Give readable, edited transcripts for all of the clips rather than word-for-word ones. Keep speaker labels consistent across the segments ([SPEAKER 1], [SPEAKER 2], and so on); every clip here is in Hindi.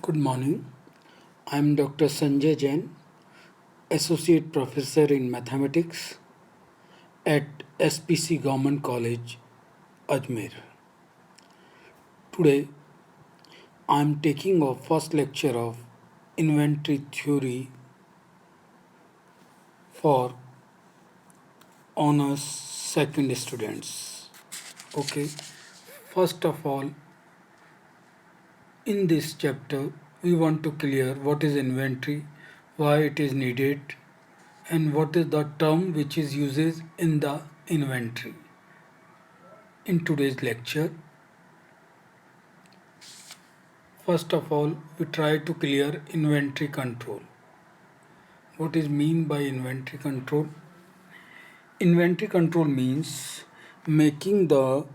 [SPEAKER 1] Good morning. I am Dr. Sanjay Jain, Associate Professor in Mathematics at SPC Government College, Ajmer. Today, I am taking our first lecture of inventory theory for honors second students. Okay, first of all, in this chapter, we want to clear what is inventory, why it is needed, and what is the term which is used in the inventory. In today's lecture, first of all, we try to clear inventory control. What is mean by inventory control? Inventory control means making the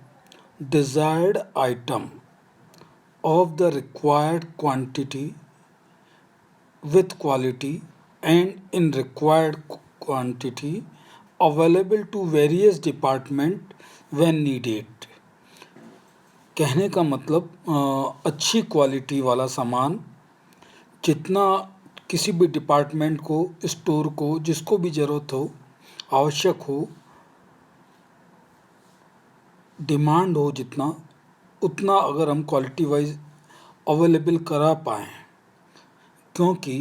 [SPEAKER 1] desired item of the required quantity with quality and in required quantity available to various department when needed. कहने का मतलब अच्छी क्वालिटी वाला सामान जितना किसी भी डिपार्टमेंट को, स्टोर को, जिसको भी ज़रूरत हो, आवश्यक हो, डिमांड हो जितना, उतना अगर हम क्वालिटी वाइज अवेलेबल करा पाएँ, क्योंकि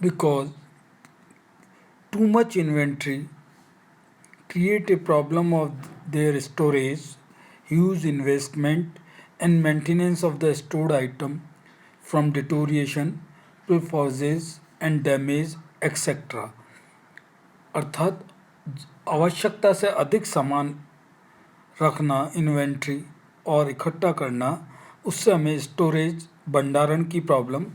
[SPEAKER 1] because too much inventory create a problem of their storage, huge investment and maintenance of the stored item from deterioration, pilferages and damage, etc. अर्थात आवश्यकता से अधिक सामान रखना इन्वेंट्री और इकट्ठा करना, उससे हमें स्टोरेज भंडारण की प्रॉब्लम,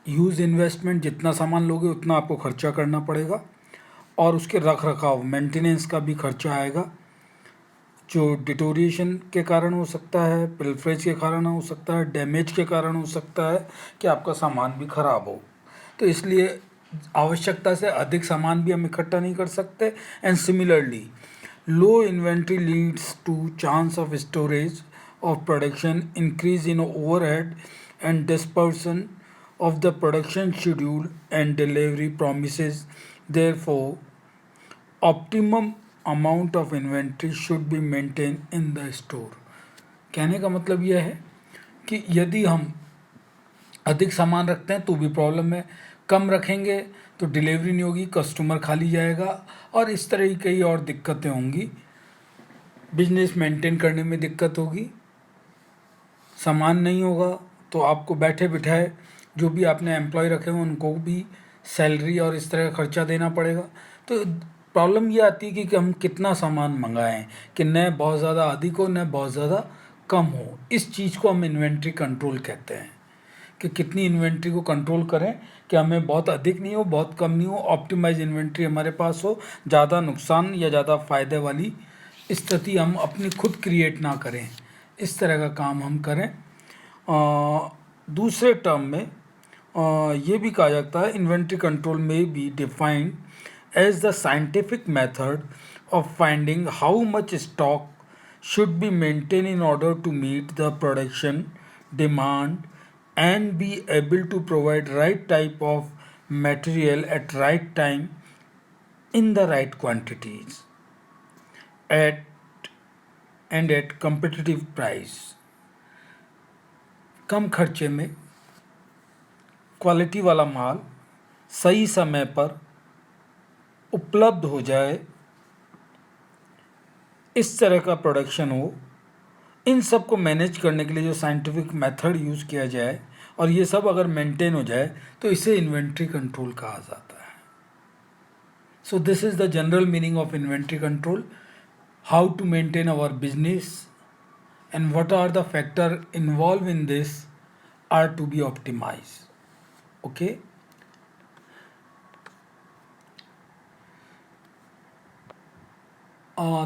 [SPEAKER 1] यूज इन्वेस्टमेंट, जितना सामान लोगे उतना आपको खर्चा करना पड़ेगा और उसके रख रखाव मेंटेनेंस का भी खर्चा आएगा, जो डिटोरिएशन के कारण हो सकता है, पिल्फरेज के कारण हो सकता है, डैमेज के कारण हो सकता है कि आपका सामान भी खराब हो। तो इसलिए आवश्यकता से अधिक सामान भी हम इकट्ठा नहीं कर सकते। And similarly low inventory leads to chance of storage of production, increase in overhead and dispersion of the production schedule and delivery promises. Therefore, optimum amount of inventory should be maintained in the store. कहने का मतलब यह है कि यदि हम अधिक सामान रखते हैं तो भी प्रॉब्लम है, कम रखेंगे तो डिलीवरी नहीं होगी, कस्टमर खाली जाएगा और इस तरह की कई और दिक्कतें होंगी, बिजनेस मेंटेन करने में दिक्कत होगी, सामान नहीं होगा तो आपको बैठे बिठाए जो भी आपने एम्प्लॉय रखे हों उनको भी सैलरी और इस तरह का खर्चा देना पड़ेगा। तो प्रॉब्लम ये आती है कि हम कितना सामान मंगाएं कि न बहुत ज़्यादा अधिक हो न बहुत ज़्यादा कम हो। इस चीज़ को हम इन्वेंट्री कंट्रोल कहते हैं कि कितनी इन्वेंट्री को कंट्रोल करें कि हमें बहुत अधिक नहीं हो, बहुत कम नहीं हो, ऑप्टिमाइज इन्वेंट्री हमारे पास हो, ज़्यादा नुकसान या ज़्यादा फ़ायदे वाली स्थिति हम अपनी खुद क्रिएट ना करें, इस तरह का काम हम करें। दूसरे टर्म में ये भी कहा जाता है इन्वेंट्री कंट्रोल में be defined as the scientific method of finding how much stock should be maintain in order to meet the production demand and be able to provide right type of material at right time in the right quantities at competitive price. कम खर्चे में क्वालिटी वाला माल सही समय पर उपलब्ध हो जाए, इस तरह का प्रोडक्शन हो, इन सब को मैनेज करने के लिए जो साइंटिफिक मेथड यूज़ किया जाए और ये सब अगर मेंटेन हो जाए तो इसे इन्वेंट्री कंट्रोल कहा जाता है। So this is the general meaning of inventory control, how to maintain our business and what are the factor involve in this are to be optimise. Okay,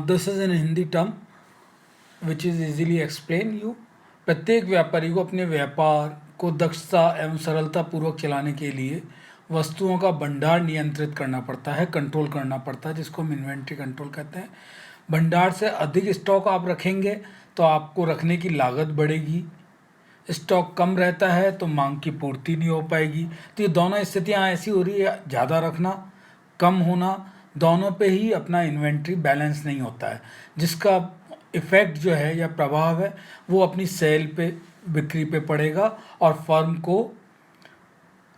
[SPEAKER 1] this is in Hindi term which is easily explain you. प्रत्येक व्यापारी को अपने व्यापार को दक्षता एवं सरलता पूर्वक चलाने के लिए वस्तुओं का भंडार नियंत्रित करना पड़ता है, कंट्रोल करना पड़ता है, जिसको हम इन्वेंट्री कंट्रोल कहते हैं। भंडार से अधिक स्टॉक आप रखेंगे तो आपको रखने की लागत बढ़ेगी, स्टॉक कम रहता है तो मांग की पूर्ति नहीं हो पाएगी। तो ये दोनों स्थितियाँ ऐसी हो रही है, ज़्यादा रखना कम होना, दोनों पे ही अपना इन्वेंट्री बैलेंस नहीं होता है, जिसका इफ़ेक्ट जो है या प्रभाव है वो अपनी सेल पे, बिक्री पे पड़ेगा और फर्म को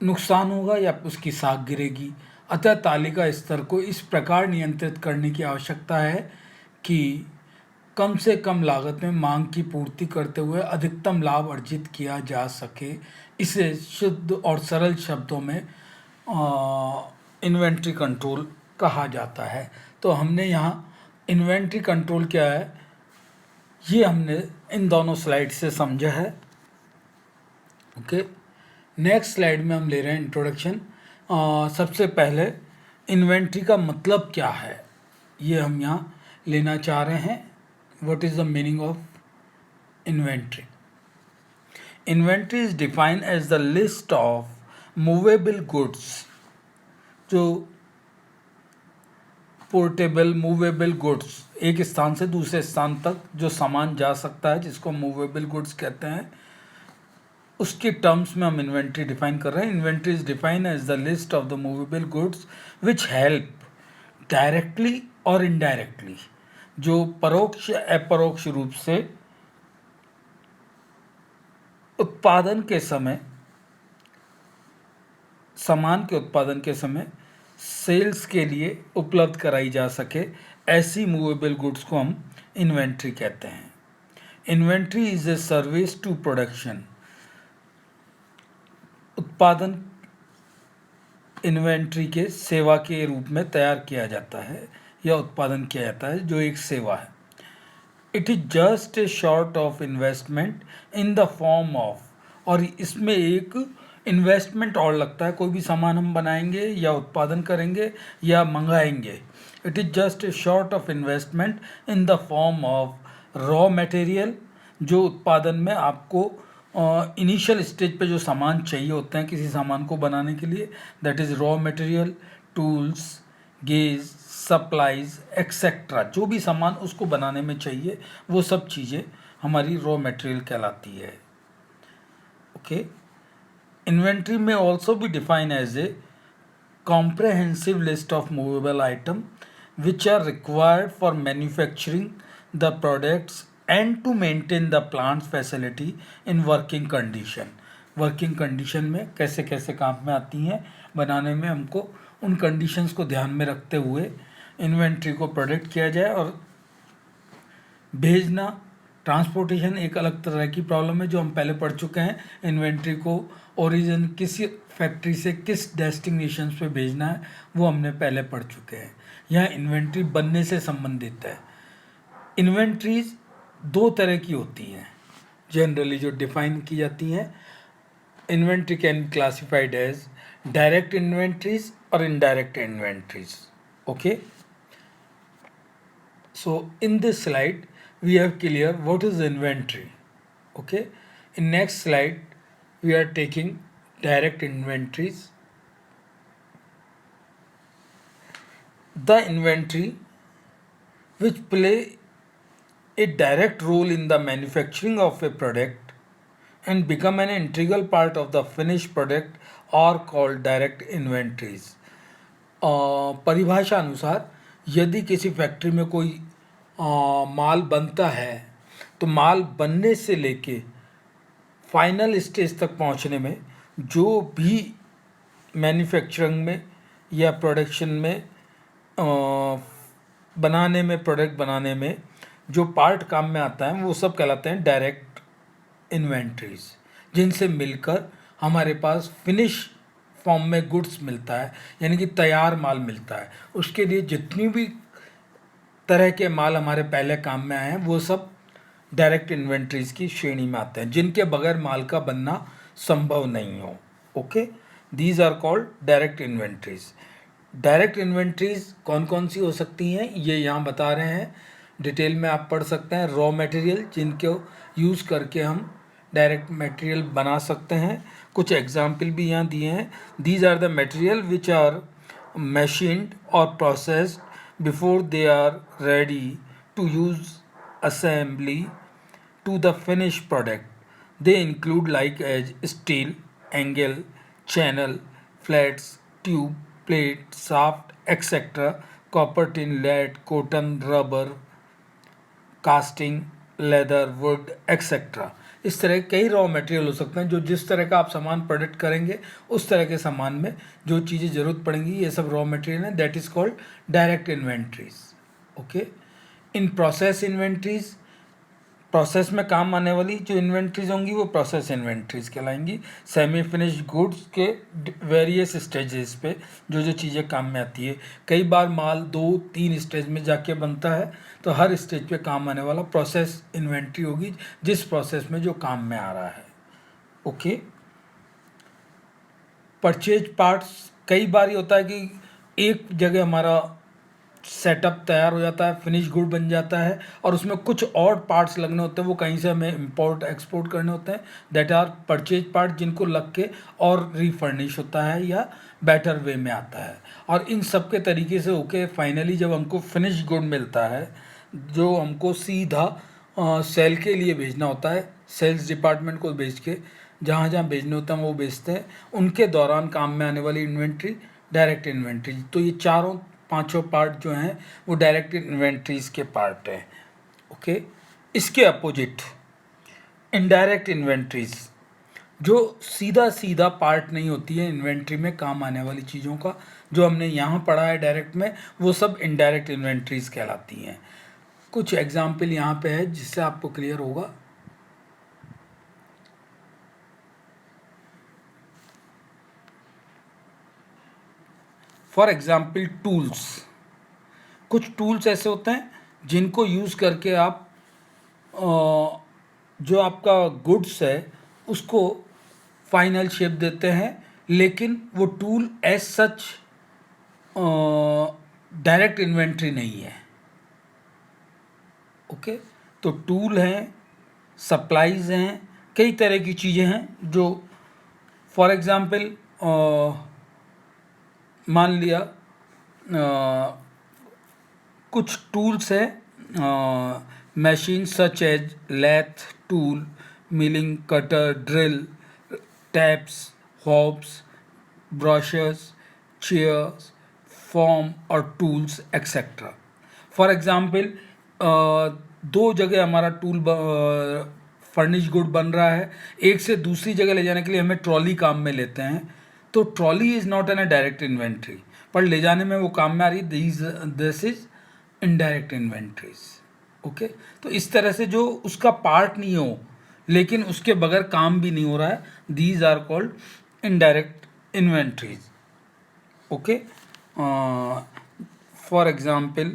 [SPEAKER 1] नुकसान होगा या उसकी साख गिरेगी। अतः तालिका स्तर को इस प्रकार नियंत्रित करने की आवश्यकता है कि कम से कम लागत में मांग की पूर्ति करते हुए अधिकतम लाभ अर्जित किया जा सके। इसे शुद्ध और सरल शब्दों में इन्वेंट्री कंट्रोल कहा जाता है। तो हमने यहाँ इन्वेंट्री कंट्रोल क्या है ये हमने इन दोनों स्लाइड से समझा है। ओके, नेक्स्ट स्लाइड में हम ले रहे हैं इंट्रोडक्शन। सबसे पहले इन्वेंट्री का मतलब क्या है ये हम यहाँ लेना चाह रहे हैं। What is the meaning of inventory? Inventory is defined as the list of movable goods, जो पोर्टेबल मूवेबल गुड्स, एक स्थान से दूसरे स्थान तक जो सामान जा सकता है जिसको मूवेबल गुड्स कहते हैं, उसके टर्म्स में हम इन्वेंट्री डिफाइन कर रहे हैं। Inventory is defined as the list of the movable goods which help directly और इनडायरेक्टली, जो परोक्ष अपरोक्ष रूप से उत्पादन के समय, सामान के उत्पादन के समय सेल्स के लिए उपलब्ध कराई जा सके, ऐसी मूवेबल गुड्स को हम इन्वेंट्री कहते हैं। Inventory is a service to production. उत्पादन इन्वेंट्री के सेवा के रूप में तैयार किया जाता है या उत्पादन किया जाता है, जो एक सेवा है। It is just a short of investment in the form of, और इसमें एक इन्वेस्टमेंट और लगता है, कोई भी सामान हम बनाएंगे या उत्पादन करेंगे या मंगाएंगे। It is just a short of investment in the form of raw material, जो उत्पादन में आपको इनिशियल स्टेज पे जो सामान चाहिए होते हैं किसी सामान को बनाने के लिए, that is raw material, tools, gauge, supplies etcetera, जो भी सामान उसको बनाने में चाहिए वो सब चीज़ें हमारी रॉ मटेरियल कहलाती है। ओके, इन्वेंट्री में ऑल्सो भी define as a comprehensive list of movable item which are required for manufacturing the products and to maintain the plant's facility in working condition। Working condition में कैसे कैसे काम में आती हैं बनाने में, हमको उन कंडीशंस को ध्यान में रखते हुए इन्वेंट्री को प्रोडक्ट किया जाए। और भेजना, ट्रांसपोर्टेशन एक अलग तरह की प्रॉब्लम है जो हम पहले पढ़ चुके हैं। इन्वेंट्री को ओरिजिन किसी फैक्ट्री से किस डेस्टिनेशन पे भेजना है वो हमने पहले पढ़ चुके हैं। यहाँ इन्वेंट्री बनने से संबंधित है। इन्वेंट्रीज दो तरह की होती हैं जनरली जो डिफाइन की जाती हैं। Inventory can be classified as direct inventories और indirect inventories. Okay, so in this slide we have clear what is inventory. Okay, in next slide we are taking direct inventories. The inventory which play a direct role in the manufacturing of a product and become an integral part of the finished product are called direct inventories. परिभाषा अनुसार यदि किसी फैक्ट्री में कोई माल बनता है तो माल बनने से लेके फाइनल स्टेज तक पहुंचने में जो भी मैन्युफैक्चरिंग में या प्रोडक्शन में बनाने में, प्रोडक्ट बनाने में जो पार्ट काम में आता है वो सब कहलाते हैं डायरेक्ट इन्वेंट्रीज, जिनसे मिलकर हमारे पास फिनिश फॉर्म में गुड्स मिलता है, यानी कि तैयार माल मिलता है। उसके लिए जितनी भी तरह के माल हमारे पहले काम में आए हैं वो सब डायरेक्ट इन्वेंट्रीज की श्रेणी में आते हैं, जिनके बगैर माल का बनना संभव नहीं हो। Okay, these are called direct inventories. Direct inventories कौन कौन सी हो सकती हैं ये यहाँ बता रहे हैं, डिटेल में आप पढ़ सकते हैं। रॉ मटेरियल, जिनको यूज़ करके हम डायरेक्ट मटेरियल बना सकते हैं। कुछ एग्जाम्पल भी यहाँ दिए हैं। These are the material which are machined और processed before they are ready to use assembly to the finished product. They include like as steel, angle, channel, flats, tube, plate, shaft, etc. Copper, tin, lead, cotton, rubber, casting, leather, would etcetera. इस तरह के कई रॉ मटेरियल हो सकते हैं जो जिस तरह का आप सामान प्रोडक्ट करेंगे उस तरह के सामान में जो चीज़ें ज़रूरत पड़ेंगी ये सब रॉ मटेरियल है. That is called direct inventories. Okay. In process inventories, process में काम आने वाली जो इन्वेंट्रीज होंगी वो प्रोसेस इन्वेंट्रीज कहलाएंगी. सेमी फिनिश्ड गुड्स के वेरियस स्टेजेस पे जो जो चीज़ें काम में आती है. कई बार माल 2-3 स्टेज में जाके बनता है तो हर स्टेज पे काम आने वाला प्रोसेस इन्वेंट्री होगी जिस प्रोसेस में जो काम में आ रहा है. ओके. परचेज पार्ट्स, कई बार ये होता है कि एक जगह हमारा सेटअप तैयार हो जाता है, फिनिश गुड बन जाता है और उसमें कुछ और पार्ट्स लगने होते हैं, वो कहीं से हमें इंपोर्ट एक्सपोर्ट करने होते हैं. दैट आर परचेज पार्ट जिनको लग के और रीफर्निश होता है या बेटर वे में आता है. और इन सब के तरीके से होके फाइनली जब हमको फिनिश गुड मिलता है जो हमको सीधा सेल के लिए भेजना होता है, सेल्स डिपार्टमेंट को भेज के जहाँ जहाँ भेजने होता है वो भेजते हैं. उनके दौरान काम में आने वाली इन्वेंट्री डायरेक्ट इन्वेंट्री. तो ये चारों पांचों पार्ट जो हैं वो डायरेक्ट इन्वेंट्रीज के पार्ट हैं. ओके. इसके अपोजिट इनडायरेक्ट इन्वेंट्रीज जो सीधा सीधा पार्ट नहीं होती है इन्वेंट्री में काम आने वाली चीज़ों का, जो हमने यहाँ पढ़ा है डायरेक्ट में, वो सब इनडायरेक्ट इन्वेंट्रीज कहलाती हैं. कुछ एग्जाम्पल यहाँ पे है जिससे आपको क्लियर होगा. For example tools. कुछ टूल्स ऐसे होते हैं जिनको यूज़ करके आप जो आपका गुड्स है उसको फाइनल शेप देते हैं, लेकिन वो tool as such direct inventory नहीं है. ओके. तो टूल हैं, सप्लाईज हैं, कई तरह की चीज़ें हैं जो फॉर एग्जांपल मान लिया कुछ टूल्स है, machine such as lathe tool, milling, cutter, drill, taps, hobs, broaches, chairs, form और टूल्स एक्सेट्रा. फॉर एग्जांपल दो जगह हमारा टूल फर्निश गुड बन रहा है, एक से दूसरी जगह ले जाने के लिए हमें ट्रॉली काम में लेते हैं. तो trolley is not an a direct inventory, पर ले जाने में वो काम में आ रही है. This is indirect inventories. Okay. तो इस तरह से जो उसका पार्ट नहीं हो लेकिन उसके बगैर काम भी नहीं हो रहा है, these are called indirect inventories. Okay. For example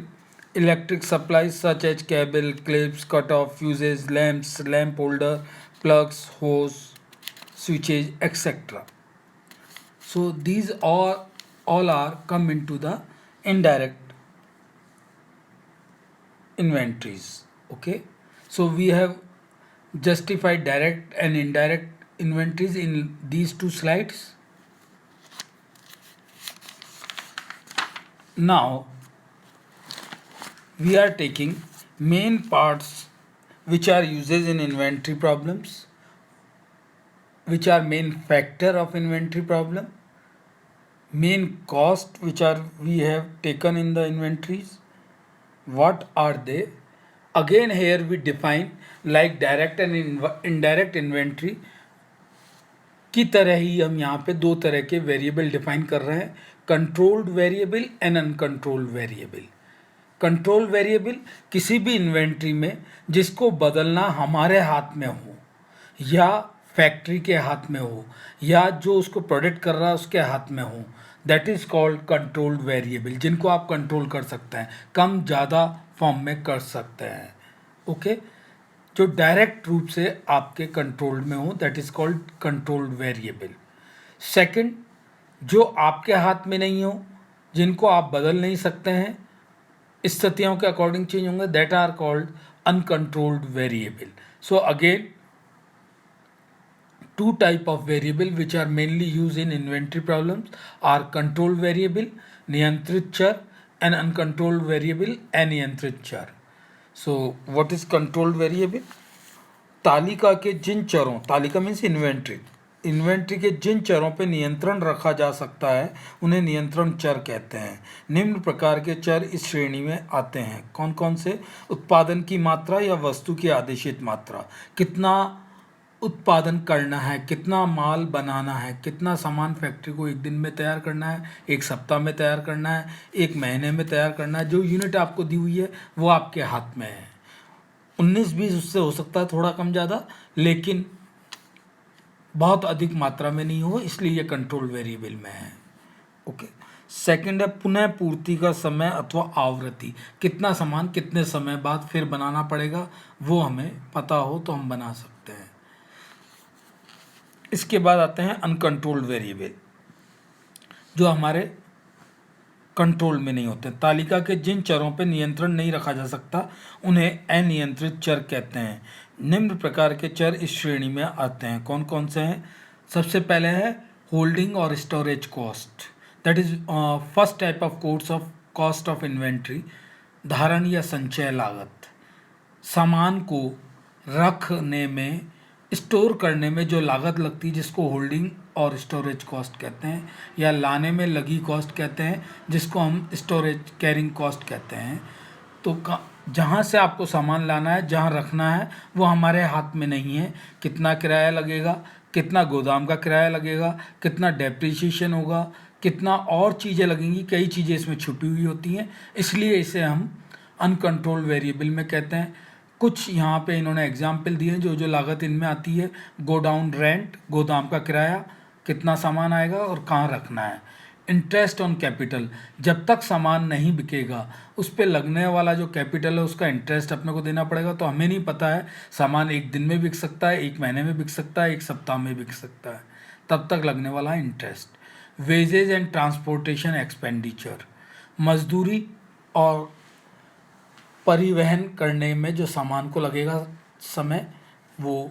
[SPEAKER 1] electric supplies such as cable, clips, cutoff, fuses, lamps, lamp holder, plugs, hose, switches, etc. So these all are come into the indirect inventories. Okay. So we have justified direct and indirect inventories in these two slides. Now we are taking main parts which are uses in inventory problems, which are main factor of inventory problem, main cost which are we have taken in the inventories. What are they? Again here we define like direct and indirect inventory की तरह ही हम यहाँ पे दो तरह के वेरिएबल डिफाइन कर रहे हैं, controlled variable and uncontrolled variable. Control variable किसी भी इन्वेंट्री में जिसको बदलना हमारे हाथ में हो या फैक्ट्री के हाथ में हो या जो उसको प्रोडक्ट कर रहा है उसके हाथ में हो, that is called controlled variable, जिनको आप कंट्रोल कर सकते हैं, कम ज़्यादा फॉर्म में कर सकते हैं. ओके. जो डायरेक्ट रूप से आपके कंट्रोल में हो, that is called controlled variable. Second, जो आपके हाथ में नहीं हो, जिनको आप बदल नहीं सकते हैं, स्थितियों के अकॉर्डिंग चेंज होंगे, that are called uncontrolled variable. So again two type of variable which are mainly used in inventory problems are control variable नियंत्रित चर and uncontrolled variable अनियंत्रित चर. So what is controlled variable? तालिका के जिन चरों, तालिका मीन्स इन्वेंट्री, इन्वेंट्री के जिन चरों पर नियंत्रण रखा जा सकता है उन्हें नियंत्रण चर कहते हैं। निम्न प्रकार के चर इस श्रेणी में आते हैं। कौन कौन से? उत्पादन की मात्रा या वस्तु की आदेशित मात्रा, कितना उत्पादन करना है, कितना माल बनाना है, कितना सामान फैक्ट्री को एक दिन में तैयार करना है, एक सप्ताह में तैयार करना है, एक महीने में तैयार करना है। जो यूनिट आपको दी हुई है वो आपके हाथ में है। 19-20 उससे हो सकता है थोड़ा कम ज़्यादा, लेकिन बहुत अधिक मात्रा में नहीं हो, इसलिए ये कंट्रोल वेरिएबल में है। ओके। सेकंड है पुनः पूर्ति का समय अथवा आवृत्ति, कितना सामान कितने समय बाद फिर बनाना पड़ेगा, वो हमें पता हो तो हम बना सकते हैं। इसके बाद आते हैं अनकंट्रोल्ड वेरिएबल, जो हमारे कंट्रोल में नहीं होते। तालिका के जिन चरों पर नियंत्रण नहीं रखा जा सकता उन्हें अनियंत्रित चर कहते हैं। निम्न प्रकार के चर इस श्रेणी में आते हैं। कौन कौन से हैं? सबसे पहले है होल्डिंग और storage cost, that is first type of cost of inventory. धारण या संचय लागत, सामान को रखने में, स्टोर करने में जो लागत लगती है जिसको होल्डिंग और स्टोरेज कॉस्ट कहते हैं, या लाने में लगी कॉस्ट कहते हैं जिसको हम स्टोरेज कैरिंग कॉस्ट कहते हैं। तो जहाँ से आपको सामान लाना है, जहाँ रखना है, वो हमारे हाथ में नहीं है। कितना किराया लगेगा, कितना गोदाम का किराया लगेगा, कितना डेप्रिसिएशन होगा, कितना और चीज़ें लगेंगी, कई चीज़ें इसमें छुपी हुई होती हैं, इसलिए इसे हम अनकंट्रोल्ड वेरिएबल में कहते हैं। कुछ यहाँ पे इन्होंने एग्जाम्पल दिए हैं जो जो लागत इनमें आती है। गोडाउन रेंट, गोदाम का किराया, कितना सामान आएगा और कहाँ रखना है। इंटरेस्ट ऑन कैपिटल, जब तक सामान नहीं बिकेगा उस पर लगने वाला जो कैपिटल है उसका इंटरेस्ट अपने को देना पड़ेगा। तो हमें नहीं पता है, सामान एक दिन में बिक सकता है, एक महीने में बिक सकता है, एक सप्ताह में बिक सकता है, तब तक लगने वाला है interest. Wages and transportation expenditure, मजदूरी और परिवहन करने में जो सामान को लगेगा समय, वो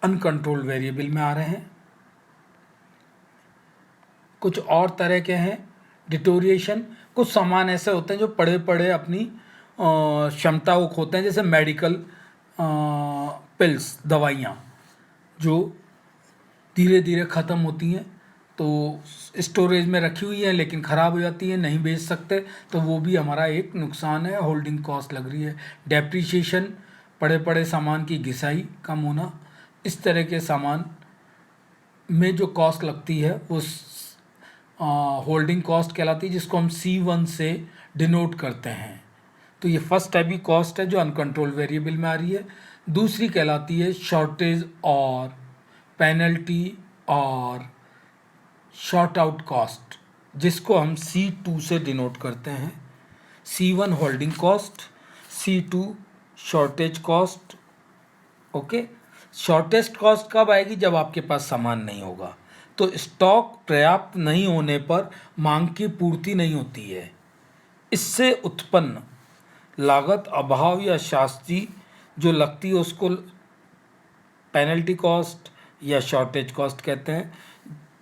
[SPEAKER 1] अनकंट्रोल्ड वेरिएबल में आ रहे हैं। कुछ और तरह के हैं डिटोरिएशन, कुछ सामान ऐसे होते हैं जो पड़े पड़े अपनी क्षमता को खोते हैं, जैसे मेडिकल पिल्स, दवाइयाँ जो धीरे धीरे ख़त्म होती हैं, तो स्टोरेज में रखी हुई है लेकिन ख़राब हो जाती है, नहीं बेच सकते, तो वो भी हमारा एक नुकसान है, होल्डिंग कॉस्ट लग रही है। डेप्रीशिएशन, पड़े पड़े सामान की घिसाई कम होना, इस तरह के सामान में जो कॉस्ट लगती है वो होल्डिंग कॉस्ट कहलाती है, जिसको हम C1 से डिनोट करते हैं। तो ये फर्स्ट टाइप की कॉस्ट है जो अनकंट्रोल्ड वेरिएबल में आ रही है। दूसरी कहलाती है शॉर्टेज और पेनल्टी और शॉर्ट आउट कॉस्ट, जिसको हम C2 से डिनोट करते हैं। C1 holding cost, C2 shortage cost. Okay. Shortage cost कब आएगी? जब आपके पास सामान नहीं होगा, तो स्टॉक पर्याप्त नहीं होने पर मांग की पूर्ति नहीं होती है, इससे उत्पन्न लागत, अभाव या शास्ति जो लगती है उसको पेनल्टी कॉस्ट या शॉर्टेज कॉस्ट कहते हैं।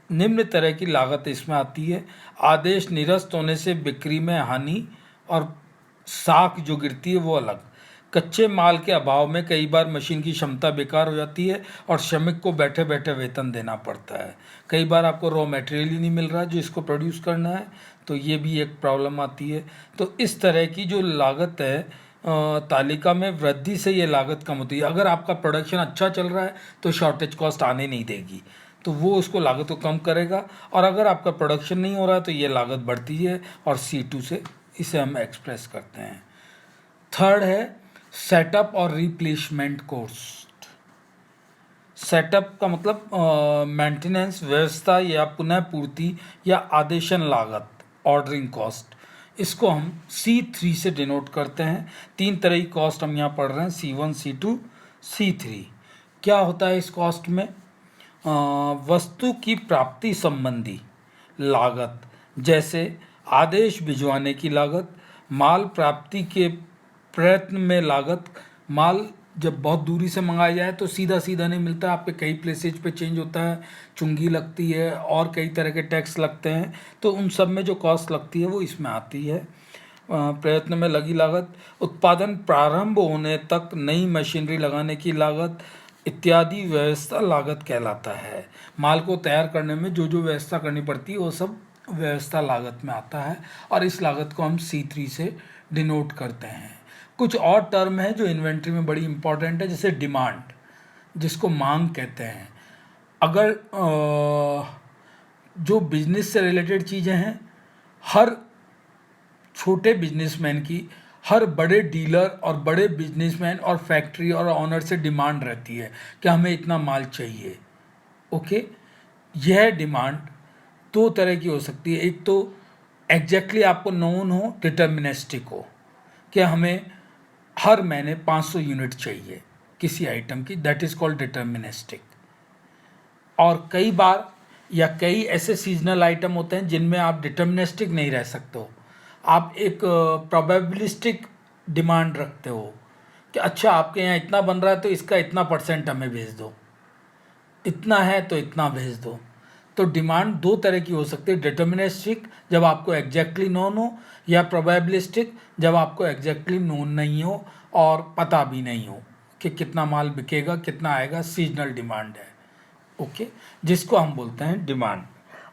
[SPEAKER 1] निम्न तरह की लागत इसमें आती है। आदेश निरस्त होने से बिक्री में हानि और साख जो गिरती है वो अलग। कच्चे माल के अभाव में कई बार मशीन की क्षमता बेकार हो जाती है और श्रमिक को बैठे बैठे वेतन देना पड़ता है। कई बार आपको रॉ मटेरियल ही नहीं मिल रहा है जो इसको प्रोड्यूस करना है, तो ये भी एक प्रॉब्लम आती है। तो इस तरह की जो लागत है, तालिका में वृद्धि से ये लागत कम होती है। अगर आपका प्रोडक्शन अच्छा चल रहा है तो शॉर्टेज कॉस्ट आने नहीं देगी, तो वो उसको लागत को कम करेगा, और अगर आपका प्रोडक्शन नहीं हो रहा है तो ये लागत बढ़ती है, और C2 से इसे हम एक्सप्रेस करते हैं। थर्ड है सेटअप और रिप्लेसमेंट कॉस्ट। सेटअप का मतलब मेंटेनेंस, व्यवस्था या पुनः पूर्ति या आदेशन लागत, ऑर्डरिंग कॉस्ट। इसको हम C3 से डिनोट करते हैं। 3 तरह की कॉस्ट हम यहाँ पढ़ रहे हैं, C1, C2, C3। क्या होता है इस कॉस्ट में? वस्तु की प्राप्ति संबंधी लागत, जैसे आदेश भिजवाने की लागत, माल प्राप्ति के प्रयत्न में लागत। माल जब बहुत दूरी से मंगाया जाए तो सीधा सीधा नहीं मिलता, आपके कई प्लेसेज पे चेंज होता है, चुंगी लगती है और कई तरह के टैक्स लगते हैं, तो उन सब में जो कॉस्ट लगती है वो इसमें आती है। प्रयत्न में लगी लागत, उत्पादन प्रारंभ होने तक नई मशीनरी लगाने की लागत इत्यादि व्यवस्था लागत कहलाता है। माल को तैयार करने में जो जो व्यवस्था करनी पड़ती है वो सब व्यवस्था लागत में आता है, और इस लागत को हम C3 से डिनोट करते हैं। कुछ और टर्म है जो इन्वेंट्री में बड़ी इंपॉर्टेंट है, जैसे डिमांड, जिसको मांग कहते हैं। अगर जो बिजनेस से रिलेटेड चीज़ें हैं, हर छोटे बिजनेसमैन की हर बड़े डीलर और बड़े बिजनेसमैन और फैक्ट्री और ऑनर से डिमांड रहती है कि हमें इतना माल चाहिए। ओके, यह डिमांड दो तरह की हो सकती है। एक तो एग्जैक्टली आपको नोन हो, डिटर्मिनिस्टिक हो, कि हमें हर महीने 500 यूनिट चाहिए किसी आइटम की, दैट इज़ कॉल्ड डिटर्मिनिस्टिक। और कई बार या कई ऐसे सीजनल आइटम होते हैं जिनमें आप डिटर्मिनिस्टिक नहीं रह सकते हो, आप एक प्रोबेबिलिस्टिक डिमांड रखते हो कि अच्छा आपके यहाँ इतना बन रहा है तो इसका इतना % हमें भेज दो, इतना है तो इतना भेज दो। तो डिमांड दो तरह की हो सकती है, डिटर्मिनिस्टिक जब आपको एग्जैक्टली नोन हो, या प्रोबेबिलिस्टिक जब आपको एग्जैक्टली नोन नहीं हो और पता भी नहीं हो कि कितना माल बिकेगा, कितना आएगा, सीजनल डिमांड है। ओके, जिसको हम बोलते हैं डिमांड।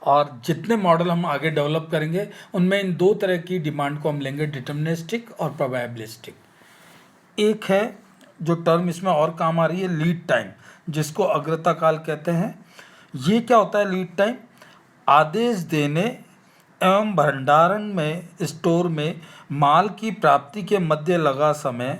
[SPEAKER 1] और जितने मॉडल हम आगे डेवलप करेंगे उनमें इन दो तरह की डिमांड को हम लेंगे, डिटर्मिनिस्टिक और प्रोबेबिलिस्टिक। एक है जो टर्म इसमें और काम आ रही है, लीड टाइम, जिसको अग्रता काल कहते हैं। ये क्या होता है लीड टाइम? आदेश देने एवं भंडारण में, स्टोर में माल की प्राप्ति के मध्य लगा समय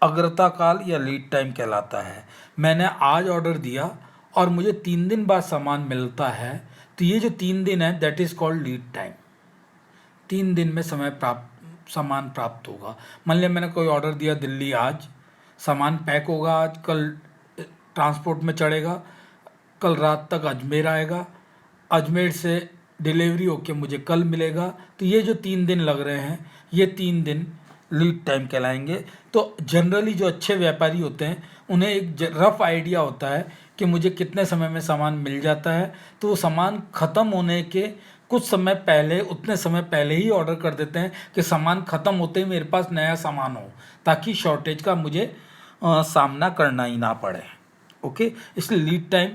[SPEAKER 1] अग्रता काल या लीड टाइम कहलाता है। मैंने आज ऑर्डर दिया और मुझे 3 दिन बाद सामान मिलता है, तो ये जो 3 दिन है that is called lead time. 3 दिन में सामान प्राप्त होगा। मान लिया मैंने कोई ऑर्डर दिया दिल्ली, आज सामान पैक होगा, आज कल ट्रांसपोर्ट में चढ़ेगा, कल रात तक अजमेर आएगा, अजमेर से डिलीवरी होके मुझे कल मिलेगा। तो ये जो 3 दिन लग रहे हैं, ये 3 दिन लीड टाइम कहलाएंगे। तो जनरली जो अच्छे व्यापारी होते हैं उन्हें एक रफ आइडिया होता है कि मुझे कितने समय में सामान मिल जाता है, तो वो सामान ख़त्म होने के कुछ समय पहले, उतने समय पहले ही ऑर्डर कर देते हैं कि सामान ख़त्म होते ही मेरे पास नया सामान हो, ताकि शॉर्टेज का मुझे सामना करना ही ना पड़े। ओके, इसलिए लीड टाइम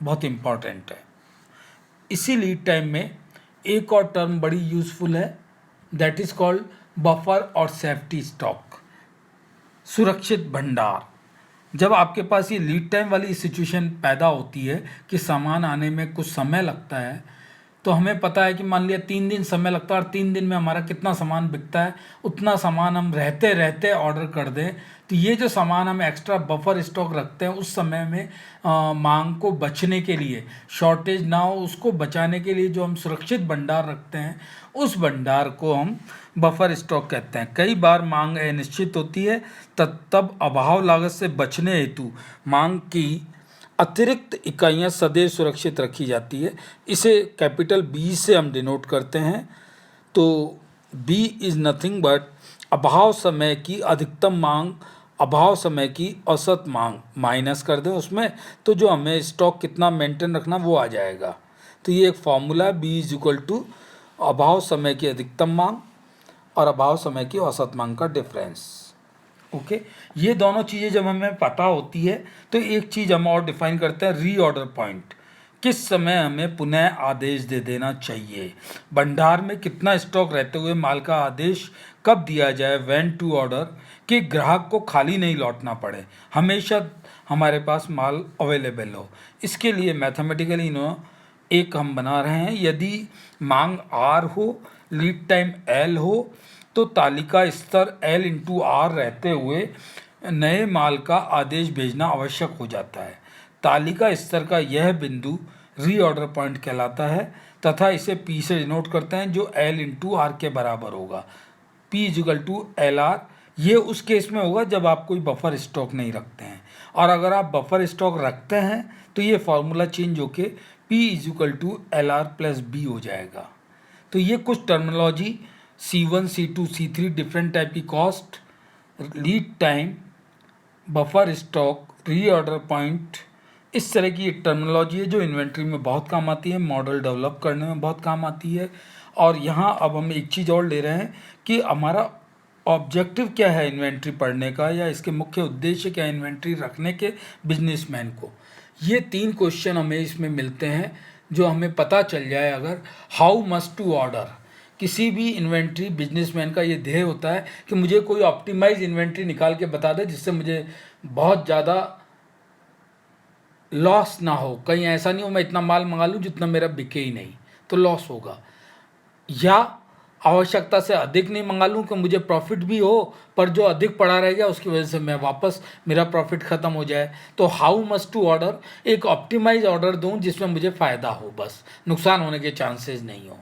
[SPEAKER 1] बहुत इम्पॉर्टेंट है। इसी लीड टाइम में एक और टर्म बड़ी यूज़फुल है, दैट इज़ कॉल्ड बफर और सेफ्टी स्टॉक, सुरक्षित भंडार। जब आपके पास ये लीड टाइम वाली सिचुएशन पैदा होती है कि सामान आने में कुछ समय लगता है, तो हमें पता है कि मान लिया 3 दिन समय लगता है और 3 दिन में हमारा कितना सामान बिकता है, उतना सामान हम रहते रहते ऑर्डर कर दें, तो ये जो सामान हम एक्स्ट्रा बफर स्टॉक रखते हैं उस समय में मांग को बचने के लिए, शॉर्टेज ना हो उसको बचाने के लिए जो हम सुरक्षित भंडार रखते हैं, उस भंडार को हम बफर स्टॉक कहते हैं। कई बार मांग अनिश्चित होती है, तब अभाव लागत से बचने हेतु मांग की अतिरिक्त इकाइयाँ सदैव सुरक्षित रखी जाती है। इसे कैपिटल B से हम डिनोट करते हैं। तो B इज़ नथिंग बट अभाव समय की अधिकतम मांग, अभाव समय की औसत मांग माइनस कर दें उसमें, तो जो हमें स्टॉक कितना मेंटेन रखना वो आ जाएगा। तो ये एक formula, B is equal to अभाव समय की अधिकतम मांग और अभाव समय की औसत मांग का डिफरेंस। ओके, ये दोनों चीज़ें जब हमें पता होती है तो एक चीज़ हम और डिफाइन करते हैं, रीऑर्डर पॉइंट। किस समय हमें पुनः आदेश दे देना चाहिए, भंडार में कितना स्टॉक रहते हुए माल का आदेश कब दिया जाए, व्हेन टू ऑर्डर, कि ग्राहक को खाली नहीं लौटना पड़े, हमेशा हमारे पास माल अवेलेबल हो। इसके लिए मैथमेटिकली एक हम बना रहे हैं, यदि मांग R हो, लीड टाइम L हो, तो तालिका स्तर L इंटू R रहते हुए नए माल का आदेश भेजना आवश्यक हो जाता है। तालिका स्तर का यह बिंदु रीऑर्डर पॉइंट कहलाता है तथा इसे P से डिनोट करते हैं, जो L इंटू R के बराबर होगा। P is equal to LR। ये उस केस में होगा जब आप कोई बफर स्टॉक नहीं रखते हैं, और अगर आप बफर स्टॉक रखते हैं तो ये फॉर्मूला चेंज होके P is equal to LR plus B हो जाएगा। तो ये कुछ terminology, C1, C2, C3 different type की cost, lead time, buffer stock, reorder point, इस तरह की एक टर्मिनोलॉजी है जो इन्वेंट्री में बहुत काम आती है, मॉडल डेवलप करने में बहुत काम आती है, और यहाँ अब हम एक चीज़ और ले रहे हैं कि हमारा ऑब्जेक्टिव क्या है इन्वेंट्री पढ़ने का, या इसके मुख्य उद्देश्य क्या है इन्वेंट्री रखने के बिजनेसमैन को। ये 3 क्वेश्चन हमें इसमें मिलते हैं जो हमें पता चल जाए अगर हाउ मच टू ऑर्डर। किसी भी इन्वेंट्री बिजनेसमैन का ये ध्येय होता है कि मुझे कोई ऑप्टिमाइज इन्वेंट्री निकाल के बता दे जिससे मुझे बहुत ज़्यादा लॉस ना हो। कहीं ऐसा नहीं हो मैं इतना माल मंगा लूँ जितना मेरा बिके ही नहीं तो लॉस होगा, या आवश्यकता से अधिक नहीं मंगा लूँ कि मुझे प्रॉफिट भी हो पर जो अधिक पड़ा रह गया उसकी वजह से मैं वापस मेरा प्रॉफिट ख़त्म हो जाए। तो हाउ मच टू ऑर्डर, एक ऑप्टिमाइज ऑर्डर दूँ जिसमें मुझे फ़ायदा हो, बस नुकसान होने के चांसेस नहीं हो।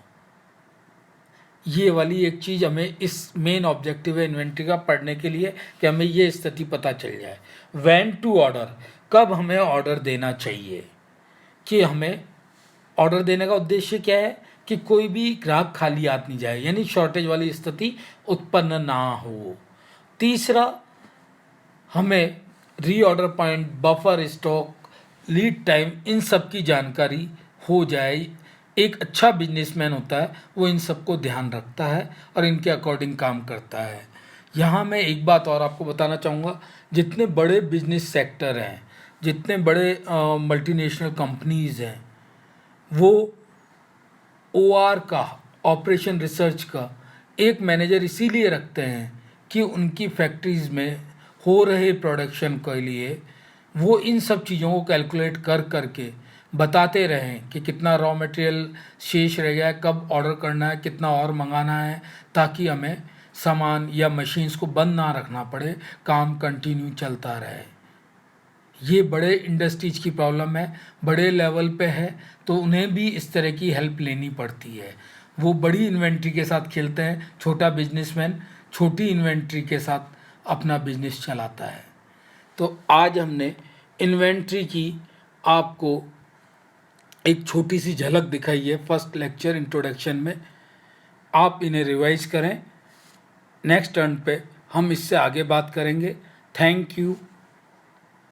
[SPEAKER 1] ये वाली एक चीज़ हमें इस मेन ऑब्जेक्टिव है इन्वेंट्री का पढ़ने के लिए कि हमें ये स्थिति पता चल जाए। व्हेन टू ऑर्डर, कब हमें ऑर्डर देना चाहिए, कि हमें ऑर्डर देने का उद्देश्य क्या है कि कोई भी ग्राहक खाली हाथ नहीं जाए, यानी शॉर्टेज वाली स्थिति उत्पन्न ना हो। तीसरा, हमें reorder point, buffer stock, lead time, इन सब की जानकारी हो जाए। एक अच्छा बिजनेसमैन होता है वो इन सबको ध्यान रखता है और इनके अकॉर्डिंग काम करता है। यहाँ मैं एक बात और आपको बताना चाहूँगा, जितने बड़े बिजनेस सेक्टर हैं, जितने बड़े मल्टीनेशनल कंपनीज़ हैं, वो OR का, ऑपरेशन रिसर्च का एक मैनेजर इसीलिए रखते हैं कि उनकी फैक्ट्रीज़ में हो रहे प्रोडक्शन के लिए वो इन सब चीज़ों को कैलकुलेट कर करके बताते रहें कि कितना रॉ मटेरियल शेष रह गया है, कब ऑर्डर करना है, कितना और मंगाना है, ताकि हमें सामान या मशीन्स को बंद ना रखना पड़े, काम कंटिन्यू चलता रहे। ये बड़े इंडस्ट्रीज की प्रॉब्लम है, बड़े लेवल पे है, तो उन्हें भी इस तरह की हेल्प लेनी पड़ती है। वो बड़ी इन्वेंट्री के साथ खेलते हैं, छोटा बिजनेसमैन छोटी इन्वेंट्री के साथ अपना बिजनेस चलाता है। तो आज हमने इन्वेंट्री की आपको एक छोटी सी झलक दिखाई है फर्स्ट लेक्चर इंट्रोडक्शन में। आप इन्हें रिवाइज करें, नेक्स्ट टर्न पे हम इससे आगे बात करेंगे। Thank you.